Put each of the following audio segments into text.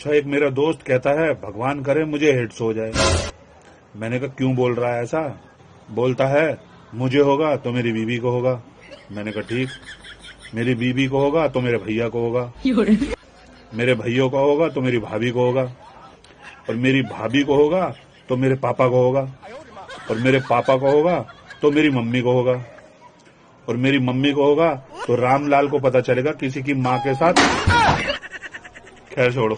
अच्छा, एक मेरा दोस्त कहता है भगवान करे मुझे एड्स हो जाए। मैंने कहा क्यों बोल रहा है ऐसा? बोलता है मुझे होगा तो मेरी बीवी को होगा। मैंने कहा ठीक, मेरी बीवी को होगा तो मेरे भैया को होगा, मेरे भैया को होगा तो मेरी भाभी को होगा, और मेरी भाभी को होगा तो मेरे पापा को होगा, और मेरे पापा को होगा तो मेरी मम्मी को होगा, और मेरी मम्मी को होगा तो रामलाल को पता चलेगा किसी की माँ के साथ। खैर छोड़ो,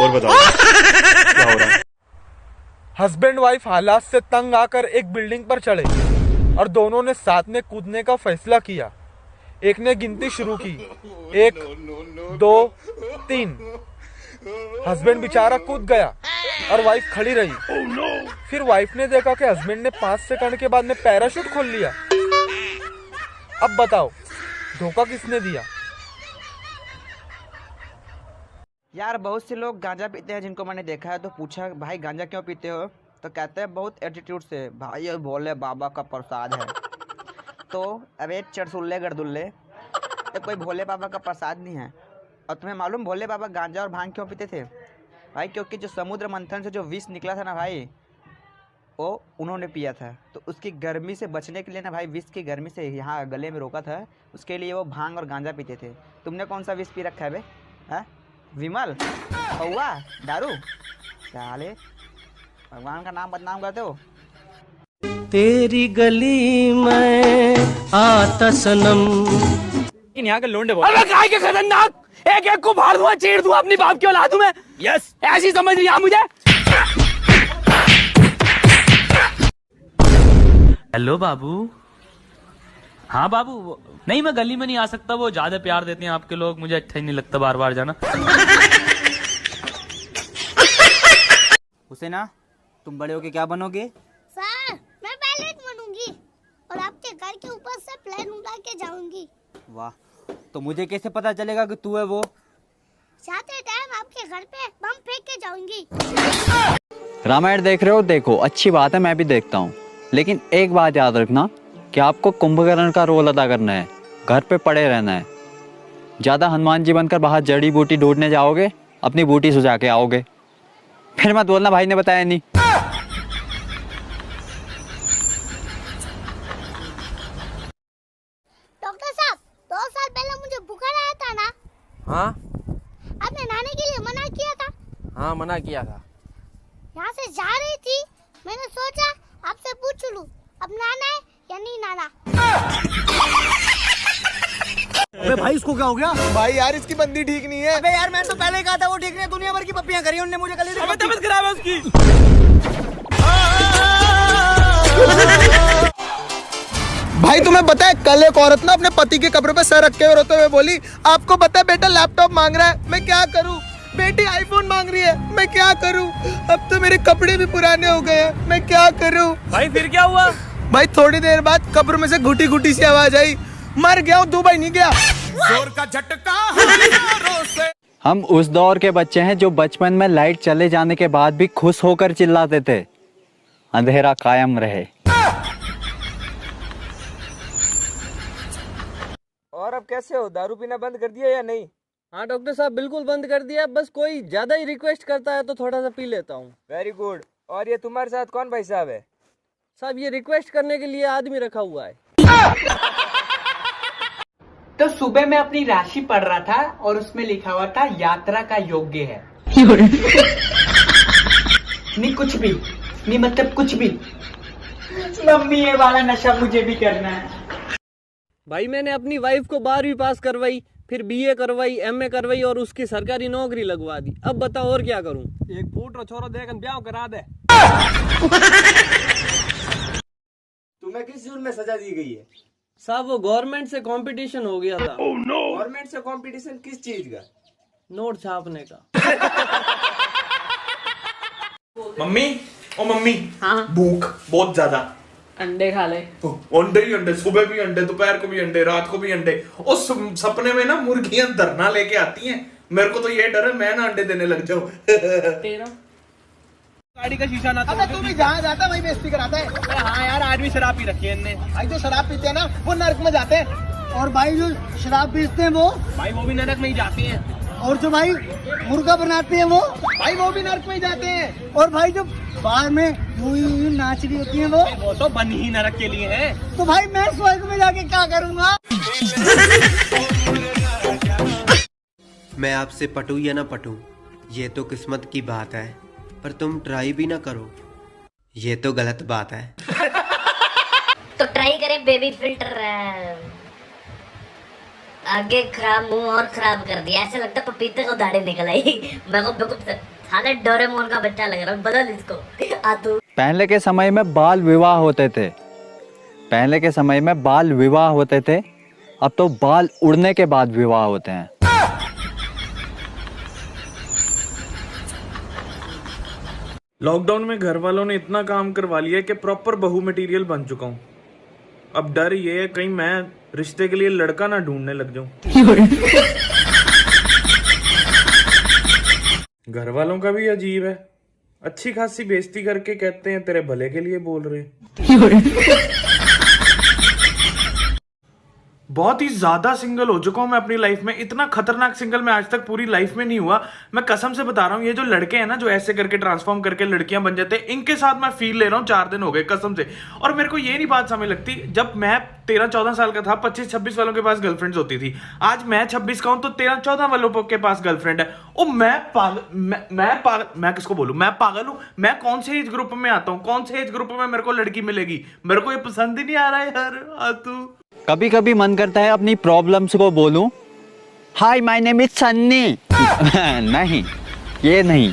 और बताओ क्या हो रहा है? हस्बैंड वाइफ हालात से तंग आकर एक बिल्डिंग पर चढ़े और दोनों ने साथ में कूदने का फैसला किया। एक ने गिनती शुरू की, 1 2 3। हस्बैंड बेचारा कूद गया और वाइफ खड़ी रही। फिर वाइफ ने देखा कि हस्बैंड ने 5 सेकंड के बाद में पैराशूट खोल लिया। अब बताओ धोखा किसने दिया? यार बहुत से लोग गांजा पीते हैं जिनको मैंने देखा है, तो पूछा भाई गांजा क्यों पीते हो, तो कहते हैं बहुत एटीट्यूड से, भाई ये भोले बाबा का प्रसाद है। तो अरे चरसुल्ले गरदुल्ले, ये कोई भोले बाबा का प्रसाद नहीं है। और तुम्हें मालूम भोले बाबा गांजा और भांग क्यों पीते थे भाई? क्योंकि जो समुद्र मंथन से जो विष निकला था ना भाई, वो उन्होंने पिया था। तो उसकी गर्मी से बचने के लिए ना भाई, विष की गर्मी से यहाँ गले में रोका था, उसके लिए वो भांग और गांजा पीते थे। तुमने कौन सा विष पी रखा है बे? है विमल, पौवा, दारू? साले भगवान का नाम बदनाम करते हो। तेरी गली में आता सनम। यहाँ के लोंडे बहुत। अरे काय के खतरनाक, एक एक को फाड़ दूंगा, चीर दूंगा, अपनी बाप की औलाद हूं मैं। यस, ऐसी समझ लिया मुझे। हेलो बाबू। हाँ बाबू, नहीं मैं गली में नहीं आ सकता, वो ज्यादा प्यार देते हैं आपके लोग, मुझे अच्छा ही नहीं लगता बार बार जाना। हुसैना, तुम बड़े होके क्या बनोगे? सर, मैं पायलट बनूंगी और आपके घर के ऊपर से प्लेन उड़ा के जाऊंगी। वाह, तो मुझे कैसे पता चलेगा कि तू है वो? जाते टाइम आपके घर पे बम फेंक के जाऊंगी। रामायण देख रहे हो? देखो, अच्छी बात है, मैं भी देखता हूँ, लेकिन एक बात याद रखना कि आपको कुंभकर्ण का रोल अदा करना है, घर पे पड़े रहना है। ज्यादा हनुमान जी बनकर बाहर जड़ी बूटी ढूंढने जाओगे, अपनी बूटी सुझा के आओगे। फिर मत बोलना भाई ने बताया नहीं। डॉक्टर साहब, 2 साल पहले मुझे बुखार आया था ना? हाँ आपने नहाने के लिए मना किया था। हाँ, मना किया था। यहाँ से जा रही थी, मैंने सोचा आपसे पूछ लूं, अब नहाना है या नहीं नहाना। अबे भाई इसको क्या हो गया? भाई यार इसकी बंदी ठीक नहीं है। अबे यार मैंने तो पहले ही कहा था वो ठीक नहीं है, दुनिया भर की पप्पियां करी उन्होंने मुझे। कल तबीयत खराब है उसकी। भाई तुम्हें पता है, कल एक औरत ना अपने पति के कब्र पे सर रख के रोते हुए बोली, आपको पता है बेटा लैपटॉप मांग रहा है, मैं क्या करूं? बेटी आईफोन मांग रही है, मैं क्या करूं? अब तो मेरे कपड़े भी पुराने हो गए हैं, मैं क्या करूं? भाई फिर क्या हुआ? भाई थोड़ी देर बाद कब्र में से घुटी घुटी सी आवाज आई, मर गया हूँ, दुबई नहीं गया। जोर का झटका। हम उस दौर के बच्चे हैं जो बचपन में लाइट चले जाने के बाद भी खुश होकर चिल्लाते थे, अंधेरा कायम रहे। और अब कैसे हो, दारू पीना बंद कर दिया या नहीं? हाँ डॉक्टर साहब, बिल्कुल बंद कर दिया, बस कोई ज्यादा ही रिक्वेस्ट करता है तो थोड़ा सा पी लेता हूँ। Very good. और ये तुम्हारे साथ कौन भाई साहब है? साहब ये रिक्वेस्ट करने के लिए आदमी रखा हुआ है। तो सुबह मैं अपनी राशि पढ़ रहा था और उसमें लिखा हुआ था यात्रा का योग्य है। नहीं कुछ भी नहीं, मतलब कुछ भी। मम्मी ये वाला नशा मुझे भी करना है। भाई मैंने अपनी वाइफ को 12वीं पास करवाई, फिर BA करवाई, MA करवाई और उसकी सरकारी नौकरी लगवा दी। अब बताओ और क्या करूं? एक फूट और छोरा देकर ब्याह करा दे। तुम्हें किस जुर्म में सजा दी गई है? साहब वो गवर्नमेंट से कंपटीशन हो गया था। गवर्नमेंट से कंपटीशन किस चीज का? नोट छापने का। मम्मी, ओ मम्मी, हाँ भूख बहुत ज्यादा। अंडे खा ले। अंडे ही अंडे, सुबह भी अंडे, दोपहर को भी अंडे, रात को भी अंडे। उस सपने में ना मुर्गियां धरना लेके आती हैं, मेरे को तो ये डर है मैं ना अंडे देने लग जाऊं। तेरा गाड़ी का शीशा ना अबे तू भी जहाँ जाता वहीं बेइज्जती कराता है। हाँ यार, आदमी शराब पी रखी है इनने। भाई जो शराब पीते हैं ना वो नर्क में जाते हैं, और भाई जो शराब पीते हैं वो भाई वो भी नरक में ही जाती हैं। और जो भाई मुर्गा बनाते हैं वो भाई वो भी नरक में जाते हैं। और भाई जो बाहर में यूं नाच रही होती है वो तो बन ही नरक के लिए है। तो भाई मैं स्वर्ग में जाके क्या करूँगा? मैं आपसे पटूं या ना पटूं ये तो किस्मत की बात है, पर तुम ट्राई भी ना करो ये तो गलत बात है। तो ट्राई करें बेबी फिल्टर। आगे खराब मुंह और खराब कर दिया, ऐसे लगता है पपीते को दाढ़ी निकल आई। मेरे को साले डोरेमोन का बच्चा लग रहा है, बदल इसको। आतू पहले के समय में बाल विवाह होते थे, पहले के समय में बाल विवाह होते थे, अब तो बाल उड़ने के बाद विवाह होते हैं। लॉकडाउन में घर वालों ने इतना काम करवा लिया कि प्रॉपर बहू मटेरियल बन चुका हूँ। अब डर ये है कहीं मैं रिश्ते के लिए लड़का ना ढूंढने लग जाऊं। घर वालों का भी अजीब है, अच्छी खासी बेइज्जती करके कहते हैं तेरे भले के लिए बोल रहे हैं। बहुत ही ज्यादा सिंगल हो चुका हूं मैं अपनी लाइफ में, इतना खतरनाक सिंगल मैं आज तक पूरी लाइफ में नहीं हुआ। मैं कसम से बता रहा हूं, ये जो लड़के हैं ना जो ऐसे करके ट्रांसफॉर्म करके लड़कियां बन जाते हैं, इनके साथ मैं फील ले रहा हूं 4 दिन हो गए कसम से। और मेरे को ये नहीं बात समझ लगती, जब मैं 13-14 साल का था 25-26 वालों के पास गर्लफ्रेंड्स होती थी, आज मैं 26 का हूं तो 13-14 वालों के पास गर्लफ्रेंड है। ओ मैं किसको बोलूं, मैं पागल हूं? मैं कौन से एज ग्रुप में आता हूं, कौन से एज ग्रुप में मेरे को लड़की मिलेगी? मेरे को ये पसंद ही नहीं आ रहा है यार। कभी कभी मन करता है अपनी प्रॉब्लम्स को बोलूं, hi my name is Sunny. नहीं, ये नहीं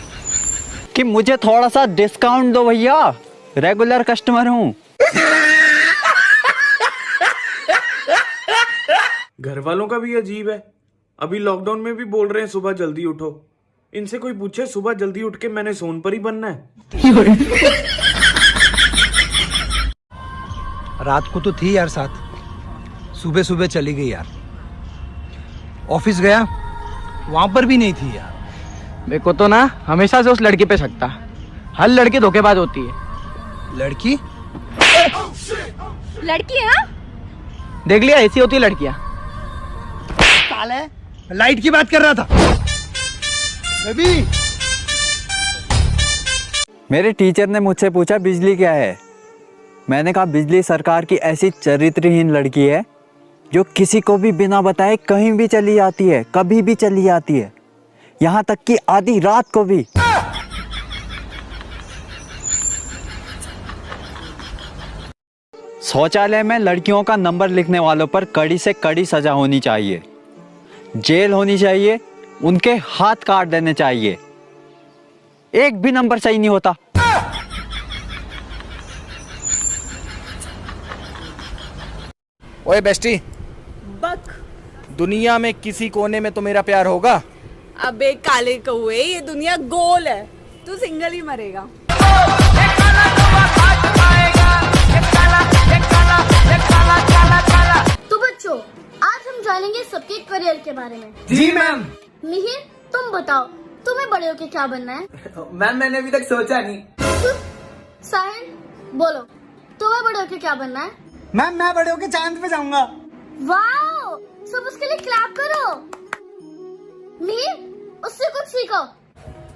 कि मुझे थोड़ा सा डिस्काउंट दो भैया, रेगुलर कस्टमर हूं। घर वालों का भी अजीब है, अभी लॉकडाउन में भी बोल रहे हैं सुबह जल्दी उठो। इनसे कोई पूछे सुबह जल्दी उठ के मैंने सोनपरी बनना है? रात को तो थी यार साथ, सुबह सुबह चली गई यार। ऑफिस गया, वहां पर भी नहीं थी यार। मेरे को तो ना हमेशा से उस लड़की पे शक था, हर लड़की धोखेबाज होती है। लड़की लड़की है? देख लिया, ऐसी होती है लड़कियां। साले लाइट की बात कर रहा था। बेबी मेरे टीचर ने मुझसे पूछा बिजली क्या है। मैंने कहा बिजली सरकार की ऐसी चरित्रहीन लड़की है जो किसी को भी बिना बताए कहीं भी चली जाती है, कभी भी चली जाती है, यहां तक कि आधी रात को भी। शौचालय में लड़कियों का नंबर लिखने वालों पर कड़ी से कड़ी सजा होनी चाहिए, जेल होनी चाहिए, उनके हाथ काट देने चाहिए। एक भी नंबर सही नहीं होता। ओए बेस्टी, बक। दुनिया में किसी कोने में तो मेरा प्यार होगा। अबे काले कौए, ये दुनिया गोल है, तू सिंगल ही मरेगा। तो बच्चों, आज हम जानेंगे सबके करियर के बारे में। जी मैम। मिहिर, तुम बताओ तुम्हें बड़े होके क्या बनना है? मैम मैंने अभी तक सोचा नहीं। साहिल, बोलो तुम्हें बड़े होके क्या बनना है? मैम मैं बड़े होके चांद पे जाऊंगा। वाओ, सब उसके लिए क्लैप करो। मिहिर, उससे कुछ सीखो।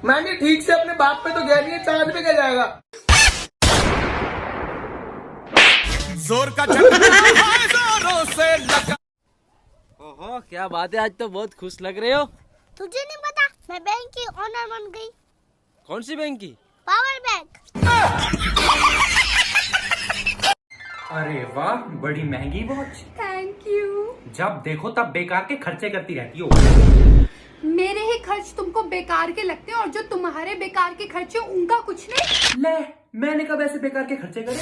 मैम ये ठीक से अपने बाप पे तो गया नहीं है, चांद पे क्या जाएगा? जोर का जोरों से लगा। ओहो, क्या बात है, आज तो बहुत खुश लग रहे हो। तुझे नहीं पता, मैं बैंक की ओनर बन गई। कौन सी बैंक की? Power bank. अरे वाह, बड़ी महंगी वॉच। Thank you. जब देखो तब बेकार के खर्चे करती रहती हो। मेरे ही खर्च तुमको बेकार के लगते हैं और जो तुम्हारे बेकार के खर्चे उनका कुछ नहीं। ले, मैंने कब ऐसे बेकार के खर्चे करे?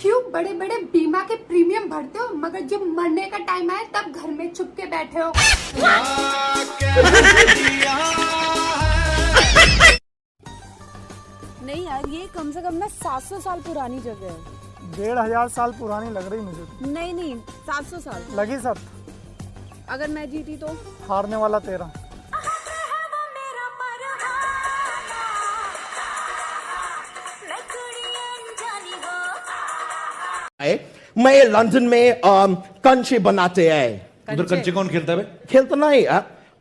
क्यों बड़े बड़े बीमा के प्रीमियम भरते हो, मगर जब मरने का टाइम आए तब घर में छुप के बैठे हो। नहीं यार, ये कम से कम ना 700 साल पुरानी जगह है। 1500 साल पुरानी लग रही मुझे। नहीं 700 साल लगी सब। अगर मैं जीती तो? हारने वाला तेरा। मैं लंदन में कंचे बनाते हैं। उधर कंचे कौन खेलता है? खेलता नहीं,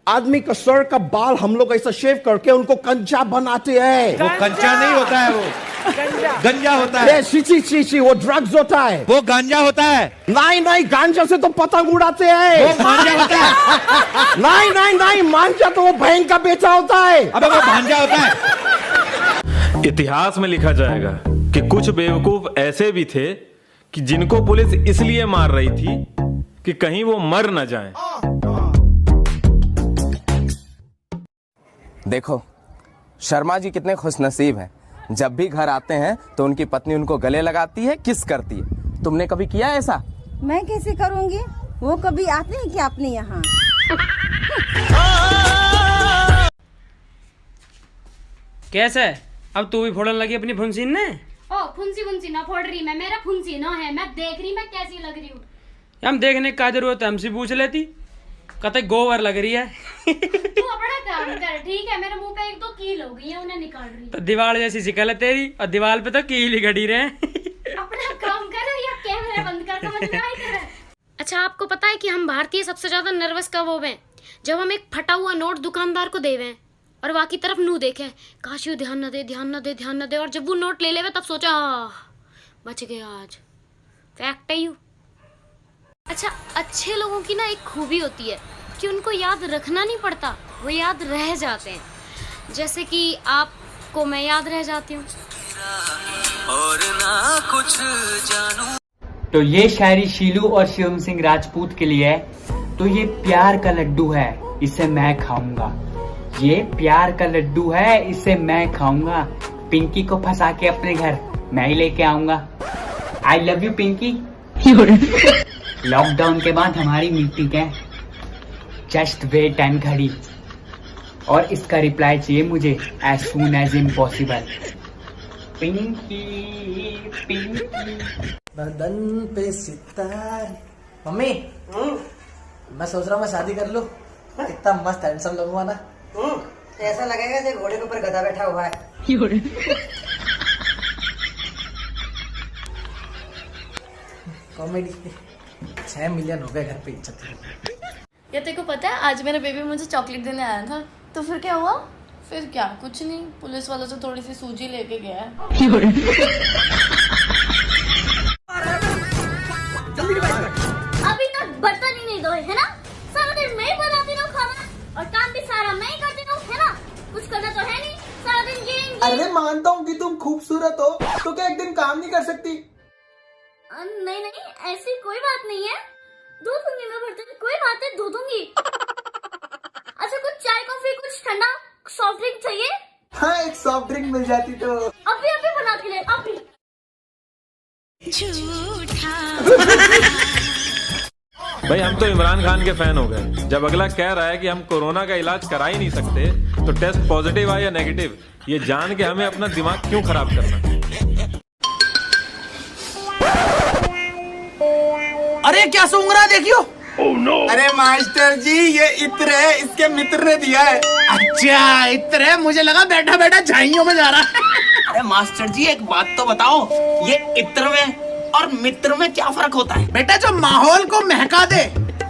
आदमी का सर का बाल हम लोग ऐसा शेव करके उनको कंचा बनाते हैं। वो कंचा नहीं होता है, वो गंजा होता है। ची वो ड्रग्स होता है। वो गांजा होता है। नहीं गांजा से तो पतंग उड़ाते हैं। वो मांझा होता है। नहीं मांझा तो वो बहन का बेटा होता है। अबे वो भांजा होता है। इतिहास में लिखा जाएगा कि कुछ बेवकूफ ऐसे भी थे कि जिनको पुलिस इसलिए मार रही थी कि कहीं वो मर न जाएं। देखो शर्मा जी कितने खुशनसीब हैं। जब भी घर आते हैं तो उनकी पत्नी उनको गले लगाती है, किस करती है। तुमने कभी किया ऐसा? मैं कैसे करूंगी, वो कभी आते हैं क्या अपने यहाँ? कैसे अब तू भी फोड़न लगी अपनी फुंसीन ने? ओ फुंसी ना फोड़ रही मैं, मेरा फुंसी ना है, मैं देख रही मैं कैसी लग रही हूँ। हम देखने का जरूरत है, हमसे पूछ लेती। कतई गोबर लग रही है। तू अपना काम कर, ठीक है? मेरे मुंह पे 1-2 कील हो गई है, उन्हें निकाल रही। तो दीवार जैसी शिकल है तेरी, और दीवार पे तो कील ही घड़ी रहे। अपना काम कर या कैमरा बंद कर, समझ में आई तेरे? अच्छा आपको पता है कि हम भारतीय सबसे ज्यादा नर्वस कब होवे जब हम एक फटा हुआ नोट दुकानदार को देवे और बाकी तरफ नू देखे, काश यू ध्यान न दे, और जब वो नोट ले लेवे तब सोचा बच गया आज। फैक्ट है यू। अच्छा अच्छे लोगों की ना एक खूबी होती है कि उनको याद रखना नहीं पड़ता, वो याद रह जाते हैं। जैसे कि आपको मैं याद रह जाती हूँ। और ना कुछ जानू। तो ये शायरी शीलू और शिवम सिंह राजपूत के लिए है। तो ये प्यार का लड्डू है, इसे मैं खाऊंगा। ये प्यार का लड्डू है, इसे मैं खाऊंगा। पिंकी को फंसा के अपने घर मैं ही लेके आऊंगा। I love you Pinky. Lockdown के बाद हमारी मीटिंग है, जस्ट वेट एंड घड़ी, और इसका रिप्लाई चाहिए मुझे as soon as impossible. Pinky बदन पे सितार। मम्मी मैं सोच रहा हूँ मैं शादी कर लूँ, इतना मस्त हैंडसम लगूंगा ना। ऐसा लगेगा जैसे घोड़े के ऊपर गधा बैठा हुआ है। कॉमेडी। 6 मिलियन हो गए घर पे इज्जत। या तेरे को पता है आज मेरा बेबी मुझे चॉकलेट देने आया था, तो फिर क्या हुआ? फिर क्या, कुछ नहीं, पुलिस वालों से थोड़ी सी सूजी लेके गया है। अभी तक बर्तन ही नहीं धोए है ना? सारा दिन मैं ही बनाती रहूं खाना और काम भी सारा मैं ही करती रहूं, है ना? कुछ करना तो है नहीं, सारा दिन गेम। अरे मानता हूँ कि तुम खूबसूरत हो, तो क्या एक दिन काम नहीं कर सकती? नहीं ऐसी कोई बात नहीं है, धो दूंगी मैं बर्तन, कोई बात है, धो दूंगी। अच्छा कुछ चाय कॉफी कुछ ठंडा सॉफ्ट ड्रिंक चाहिए? हाँ एक सॉफ्ट ड्रिंक मिल जाती तो। अभी बना के ले, अभी। भाई हम तो इमरान खान के फैन हो गए। जब अगला कह रहा है कि हम कोरोना का इलाज करा ही नहीं सकते, तो टेस्ट पॉजिटिव आए या नेगेटिव, ये जान के हमें अपना दिमाग क्यों खराब करना। अरे क्या सूंघ रहा है देखियो। Oh, no. अरे मास्टर जी ये इत्र है, इसके मित्र ने दिया है। अच्छा इत्र है, मुझे लगा बैठा बैठा झाइयों में जा रहा है। अरे मास्टर जी एक बात तो बताओ, ये इत्र में और मित्र में क्या फर्क होता है? बेटा जो माहौल को महका दे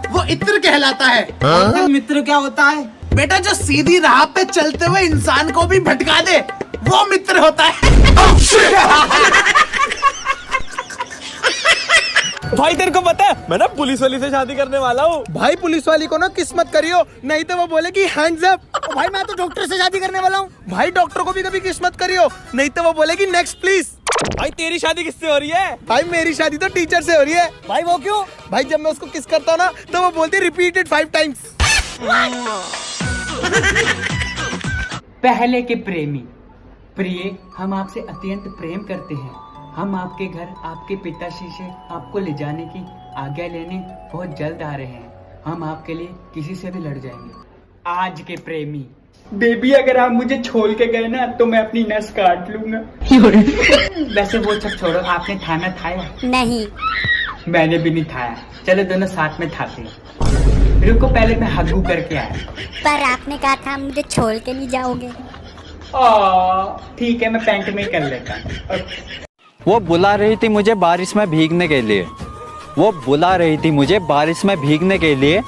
वो इत्र कहलाता है। और मित्र क्या होता है? बेटा जो सीधी राह पे चलते हुए इंसान को भी भटका दे वो मित्र होता है। भाई तेरे को पता है मैं ना पुलिस वाली से शादी करने वाला हूँ। भाई पुलिस वाली को ना किस्मत करियो, नहीं तो वो बोले कि हैंड्स अप। भाई मैं तो डॉक्टर से शादी करने वाला हूँ। भाई डॉक्टर को भी कभी किस्मत करियो, नहीं तो वो बोले कि नेक्स्ट प्लीज। भाई तेरी शादी किससे हो रही है? भाई मेरी शादी तो टीचर से हो रही है। भाई वो क्यों? भाई जब मैं उसको किस करता हूँ ना तो वो बोलती रिपीटेड 5 टाइम्स। पहले के प्रेमी प्रिय, हम आपसे अत्यंत प्रेम करते हैं। हम आपके घर आपके पिताश्री से आपको ले जाने की आज्ञा लेने बहुत जल्द आ रहे हैं। हम आपके लिए किसी से भी लड़ जाएंगे। आज के प्रेमी बेबी, अगर आप मुझे छोड़ के गए ना तो मैं अपनी नस काट लूंगा। वैसे वो सब छोड़ो, आपने खाना खाया? नहीं। मैंने भी नहीं खाया, चलो दोनों साथ में खाते हैं। रुको पहले मैं हग्गू करके आया। पर आपने कहा था मुझे छोड़ के नहीं जाओगे। ठीक है मैं पैंट में कर लेता। वो बुला रही थी मुझे बारिश में भीगने के लिए, वो बुला रही थी मुझे बारिश में भीगने के लिए,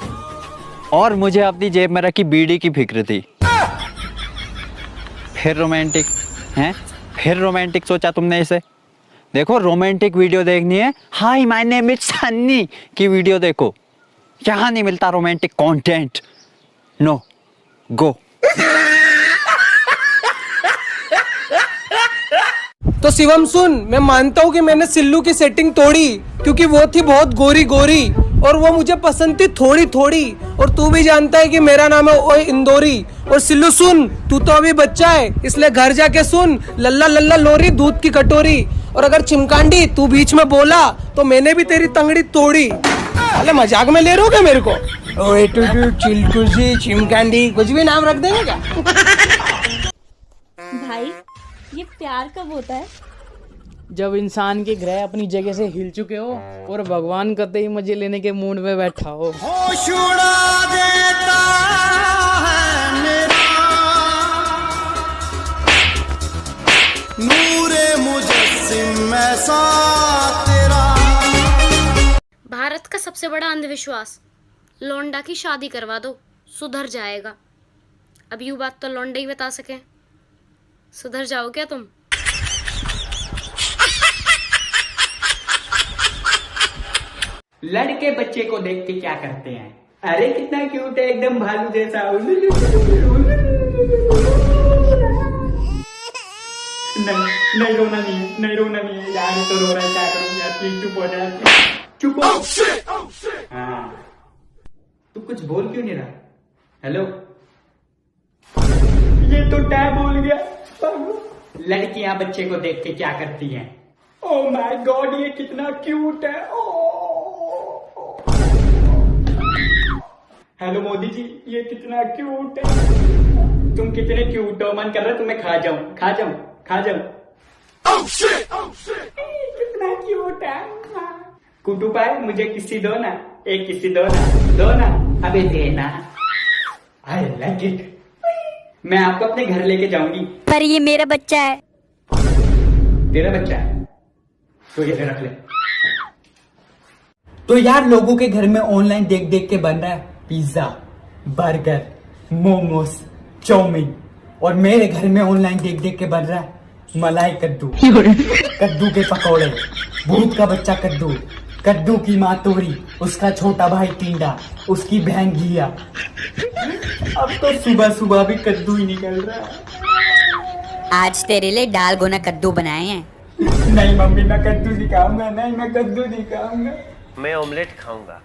और मुझे अपनी जेब में रखी बीड़ी की फिक्र थी। फिर रोमांटिक हैं, फिर रोमांटिक सोचा तुमने इसे। देखो रोमांटिक वीडियो देखनी है, hi my name is Sunny की वीडियो देखो, यहाँ नहीं मिलता रोमांटिक कंटेंट। नो गो। तो शिवम सुन, मैं मानता हूँ कि मैंने सिल्लू की सेटिंग तोड़ी क्योंकि वो थी बहुत गोरी गोरी और वो मुझे पसंद थी थोड़ी थोड़ी। और तू भी जानता है कि मेरा नाम है ओए इंदौरी। और सिल्लू सुन, तू तो अभी बच्चा है इसलिए घर जाके सुन, लल्ला लल्ला लोरी दूध की कटोरी। और अगर चिमकांडी तू बीच में बोला तो मैंने भी तेरी तंगड़ी तोड़ी। अरे मजाक में ले रहे हो मेरे को? ओए टूटू चिलकुसी चिमकांडी कुछ भी नाम रख देंगे क्या? भाई ये प्यार कब होता है? जब इंसान के ग्रह अपनी जगह से हिल चुके हो और भगवान कतई ही मजे लेने के मूड में बैठा हो। होश उड़ा देता है मेरा नूरे मुजस्सिम ऐसा तेरा। भारत का सबसे बड़ा अंधविश्वास, लौंडा की शादी करवा दो सुधर जाएगा। अब यूं बात तो लौंडे ही बता सके, सुधर जाओ क्या तुम? लड़के बच्चे को देख के क्या करते हैं? अरे कितना क्यूट है, एकदम भालू जैसा। नहीं रोना नहीं है, नहीं रोना नहीं है यार, तो रो रहा है, क्या करूं यार, प्लीज चुप हो जा, चुप हो। हाँ तू कुछ बोल क्यों नहीं रहा? हेलो, ये तो टैब बोल गया। लड़कियां बच्चे को देख के क्या करती हैं? ओह माय गॉड, ये कितना क्यूट है। हेलो मोदी जी, ये कितना क्यूट है। तुम कितने क्यूट हो, मन कर रहा है तुम्हें खा जाऊं, खा जाऊं, खा जाऊं। कितना क्यूट है। कुटू पाए, मुझे किसी दो ना, एक किसी दो ना, दो ना, अबे देना। I like it. मैं आपको अपने घर लेके जाऊंगी। पर ये मेरा बच्चा है। तेरा बच्चा है तो ये रख ले। तो यार लोगों के घर में ऑनलाइन देख देख के बन रहा है पिज्जा, बर्गर, मोमोस, चाउमीन, और मेरे घर में ऑनलाइन देख देख के बन रहा है मलाई कद्दू, कद्दू के पकौड़े, भूत का बच्चा कद्दू, कद्दू की माँ तोरी, उसका छोटा भाई टिंडा, उसकी बहन घिया। अब तो सुबह सुबह भी कद्दू ही निकल रहा है। आज तेरे लिए दाल गोना कद्दू बनाए हैं। नहीं मम्मी, मैं कद्दू नहीं खाऊंगा, नहीं मैं कद्दू नहीं खाऊंगा। मैं ऑमलेट खाऊंगा।